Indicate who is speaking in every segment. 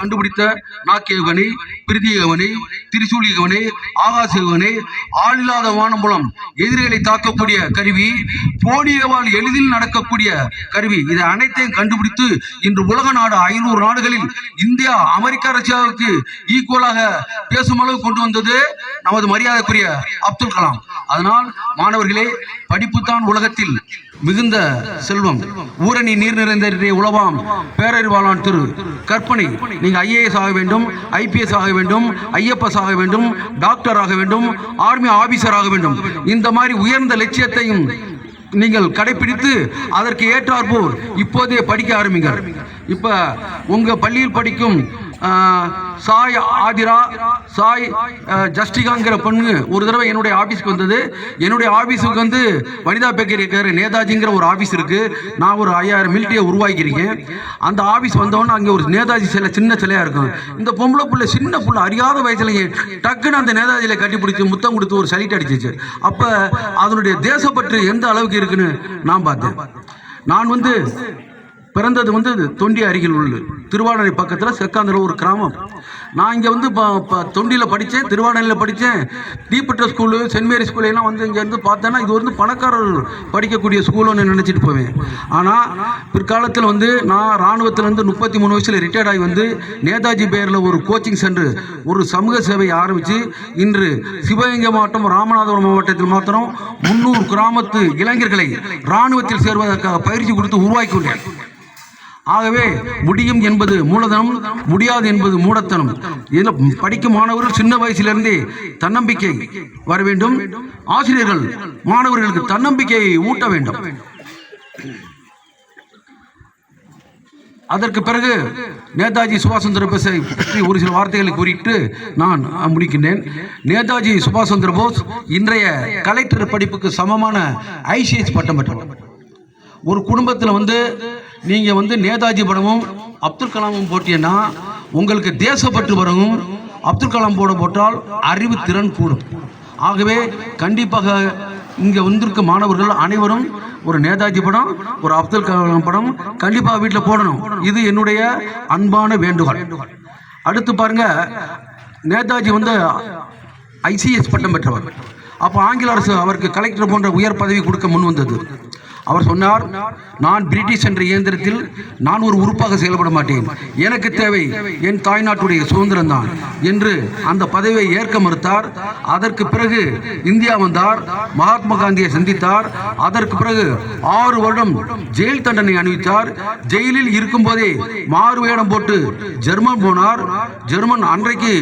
Speaker 1: கண்டுபிடித்த நாக்கியவனை, பிரிதியவனை, திரிசூலியவனை, ஆகாசியவனை, ஆளில்லாத வானம்புலம், எதிரிகளை தாக்கக்கூடிய கருவி, போடியவால் எளிதில் நடக்கக்கூடிய கருவி, இதை அனைத்தையும் கண்டுபிடித்து இன்று உலக நாடு 500 நாடுகளில் இந்தியா அமெரிக்க ரஷ்யாவுக்கு ஈக்குவலாக பேசும் அளவு கொண்டு வந்தது நமது மரியாதைக்குரிய அப்துல் கலாம். அதனால் மாணவர்களே, படிப்புத்தான் உலகத்தில் மிகுந்த செல்வம். ஊரணி நீர் நிறைந்த உலவாம் பேரறிவாளான் திரு கற்பனை. நீங்க IAS ஆக வேண்டும், IPS ஆக வேண்டும், IFS ஆக வேண்டும், டாக்டர் ஆக வேண்டும், ஆர்மி ஆபீசர் ஆக வேண்டும். இந்த மாதிரி உயர்ந்த லட்சியத்தையும் நீங்கள் கடைபிடித்து அதற்கு ஏற்றாற்போல் இப்போதே படிக்க ஆரம்பிங்கள். இப்ப உங்க பள்ளியில் படிக்கும் சாய் ஆதிரா, சாய் ஜஸ்டிகாங்கிற பொண்ணு ஒரு தடவை என்னுடைய ஆபீஸ்க்கு வந்தது. என்னுடைய ஆபீஸுக்கு வந்து வனிதா பேக்கரி இருக்கிற நேதாஜிங்கிற ஒரு ஆபீஸ் இருக்கு. நான் ஒரு 5000 மிலிட்டரியை உருவாக்கியிருக்கேன். அந்த ஆபீஸ் வந்தவொன்னே அங்கே ஒரு நேதாஜி சிலை, சின்ன சிலையா இருக்கும். இந்த பொம்பளை பிள்ளை, சின்ன பிள்ளை, அறியாத வயசுலயே டக்குன்னு அந்த நேதாஜியில கட்டி பிடிச்சி முத்தம் கொடுத்து ஒரு சலிட் அடிச்சிச்சு. அப்ப அதனுடைய தேசப்பற்று எந்த அளவுக்கு இருக்குன்னு நான் பார்த்தேன். நான் வந்து பிறந்தது வந்து தொண்டி அருகில் உள்ள திருவாடனை பக்கத்தில் செக்காந்திர ஒரு கிராமம். நான் இங்கே வந்து தொண்டியில் படித்தேன், திருவாடனையில் படித்தேன். தீப்பட்ட ஸ்கூலு, சென்ட் மேரி ஸ்கூலு எல்லாம் வந்து இங்கேருந்து பார்த்தேன்னா இது வந்து பணக்காரர் படிக்கக்கூடிய ஸ்கூலுன்னு நினச்சிட்டு போவேன். ஆனால் பிற்காலத்தில் வந்து நான் இராணுவத்திலேருந்து 33 வயசில் ரிட்டையர்ட் ஆகி வந்து நேதாஜி பேரில் ஒரு கோச்சிங் சென்டர், ஒரு சமூக சேவை ஆரம்பித்து இன்று சிவகங்கை மாவட்டம், ராமநாதபுரம் மாவட்டத்தில் மாத்திரம் 300 கிராமத்து இளைஞர்களை இராணுவத்தில் சேர்வதற்காக பயிற்சி கொடுத்து உருவாக்கியுள்ளேன். ஆகவே முடியும் என்பது மூலதனம், முடியாது என்பது மூடத்தனம். இதில் படிக்கும் மாணவர்கள் சின்ன வயசிலிருந்தே தன்னம்பிக்கை வர வேண்டும். ஆசிரியர்கள் மாணவர்களுக்கு தன்னம்பிக்கையை ஊட்ட வேண்டும். அதற்கு பிறகு நேதாஜி சுபாஷ் சந்திர போஸை பற்றி ஒரு சில வார்த்தைகளை கூறிட்டு நான் முடிக்கின்றேன். நேதாஜி சுபாஷ் சந்திர போஸ் இன்றைய கலெக்டர் படிப்புக்கு சமமான ICS பட்டம் பெற்றவர். ஒரு குடும்பத்தில் வந்து நீங்கள் வந்து நேதாஜி படமும் அப்துல் கலாமும் போட்டீங்கன்னா உங்களுக்கு தேசப்பற்று வரவும். அப்துல் கலாம் போட்டால் அறிவு திறன் கூடும். ஆகவே கண்டிப்பாக இங்கே வந்திருக்க மாணவர்கள் அனைவரும் ஒரு நேதாஜி படம், ஒரு அப்துல் கலாம் படம் கண்டிப்பாக வீட்டில் போடணும். இது என்னுடைய அன்பான வேண்டுகோள். அடுத்து பாருங்க, நேதாஜி வந்து ICS பட்டம் பெற்றவர். அப்போ ஆங்கில அரசு அவருக்கு கலெக்டர் போன்ற உயர் பதவி கொடுக்க முன் வந்தது. அவர் சொன்னார், நான் பிரிட்டிஷ் என்ற இயந்திரத்தில் நான் ஒரு உறுப்பாக செயல்பட மாட்டேன், எனக்கு தேவை என் தாய்நாட்டுடைய சுதந்திரம் தான் என்று அந்த பதவியை ஏற்க மறுத்தார். அதற்கு பிறகு இந்தியா வந்தார், மகாத்மா காந்தியை சந்தித்தார். அதற்கு பிறகு 6 வருடம் ஜெயில் தண்டனை அணிவித்தார். ஜெயிலில் இருக்கும் போதே மாறு வேடம் போட்டு ஜெர்மன் போனார். ஜெர்மன் அன்றைக்கு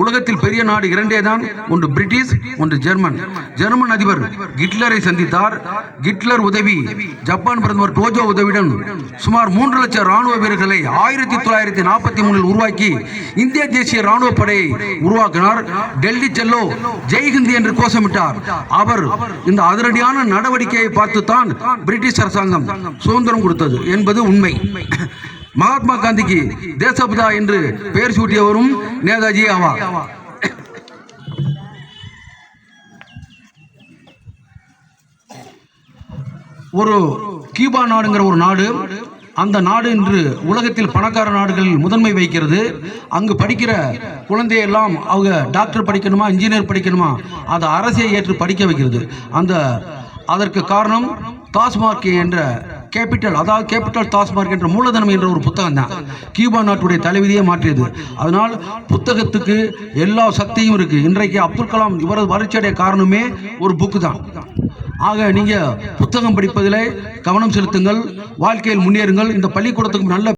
Speaker 1: உலகத்தில் பெரிய நாடு 2 தான், ஒன்று பிரிட்டிஷ், ஒன்று ஜெர்மன். ஜெர்மன் அதிபர் ஹிட்லரை சந்தித்தார். ஹிட்லர் உதவி ஜப்பான் பிரதமர் டோஜோ உதவியுடன் சுமார் 3 லட்சம் ராணுவ வீரர்களை 1943 உருவாக்கி இந்திய தேசிய ராணுவ படையை உருவாக்கினார். டெல்லி செல்லோ ஜெய்ஹிந்த் என்று கோஷமிட்டார். அவர் இந்த அதிரடியான நடவடிக்கையை பார்த்துத்தான் பிரிட்டிஷ் அரசாங்கம் சுதந்திரம் கொடுத்தது என்பது உண்மை. மகாத்மா காந்திக்கு தேசபிதா என்று பெயர் சூட்டியவரும் நேதாஜி ஆவார். ஒரு கியூபா நாடுங்கிற ஒரு நாடு, அந்த நாடு இன்று உலகத்தில் பணக்கார நாடுகளில் முதன்மை வகிக்கிறது. அங்கு படிக்கிற குழந்தையெல்லாம் அவங்க டாக்டர் படிக்கணுமா, இன்ஜினியர் படிக்கணுமா, அதை அரசை ஏற்று படிக்க வைக்கிறது. அதற்கு காரணம் டாஸ்மார்க் என்ற கேபிட்டல், அதாவது கேபிட்டல் டாஸ்மார்க் என்ற மூலதனம் என்ற ஒரு புத்தகம் தான் கியூபா நாட்டுடைய தலைவிதியை மாற்றியது. அதனால் புத்தகத்துக்கு எல்லா சக்தியும் இருக்கு. இன்றைக்கு அப்துல் கலாம் இவரது வளர்ச்சியுடைய காரணமே ஒரு புக்கு தான். ஆக நீங்க புத்தகம் படிப்பதிலே கவனம் செலுத்துங்கள், வாழ்க்கையில் முன்னேறுங்கள். இந்த பள்ளிக்கூடத்துக்கு நல்ல